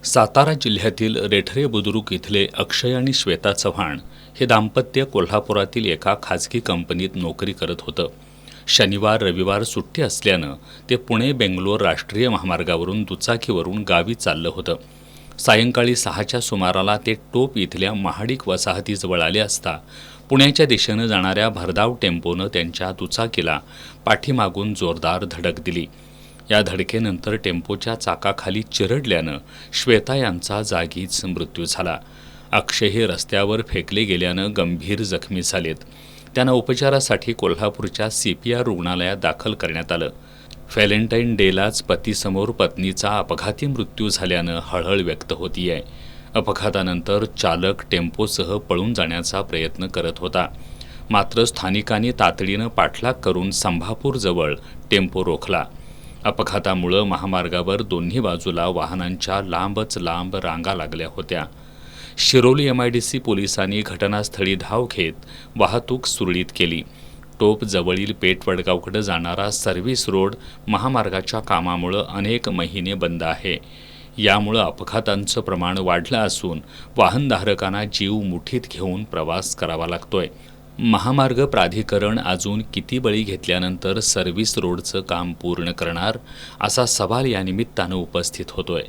सातारा जिल्ह्यातील रेठरे बुद्रुक इथले अक्षय आणि श्वेता चव्हाण हे दाम्पत्य कोल्हापुरातील एका खाजगी कंपनीत नोकरी करत होतं. शनिवार रविवार सुट्टी असल्यानं ते पुणे बेंगलोर राष्ट्रीय महामार्गावरून दुचाकीवरून गावी चाललं होतं. सायंकाळी 6च्या सुमाराला ते टोप इथल्या महाडिक वसाहतीजवळ आले असता पुण्याच्या दिशेनं जाणाऱ्या भरधाव टेम्पोनं त्यांच्या दुचाकीला पाठीमागून जोरदार धडक दिली. या धडकेनंतर टेम्पोच्या चाकाखाली चिरडल्यानं श्वेता यांचा जागीच मृत्यू झाला. अक्षय हे रस्त्यावर फेकले गेल्यानं गंभीर जखमी झालेत. त्यांना उपचारासाठी कोल्हापूरच्या CPR रुग्णालयात दाखल करण्यात आलं. व्हॅलेंटाईन डेलाच पतीसमोर पत्नीचा अपघाती मृत्यू झाल्यानं हळहळ व्यक्त होतीये. अपघातानंतर चालक टेम्पोसह पळून जाण्याचा प्रयत्न करत होता. मात्र स्थानिकांनी तातडीनं पाठलाग करून संभापूरजवळ टेम्पो रोखला. अपघातामुळं महामार्गावर दोन्ही बाजूला वाहनांच्या लांबच लांब रांगा लागल्या होत्या. शिरोली MIDC पोलिसांनी घटनास्थळी धाव घेत वाहतूक सुरळीत केली. टोप जवळील पेठवडगावकडे जाणारा सर्व्हिस रोड महामार्गाच्या कामामुळं अनेक महिने बंद आहे. यामुळं अपघातांचं प्रमाण वाढलं असून वाहनधारकांना जीव मुठीत घेऊन प्रवास करावा लागतोय. महामार्ग प्राधिकरण अजून किती बळी घेतल्यानंतर सर्व्हिस रोडचं काम पूर्ण करणार असा सवाल या निमित्तानं उपस्थित होतोय.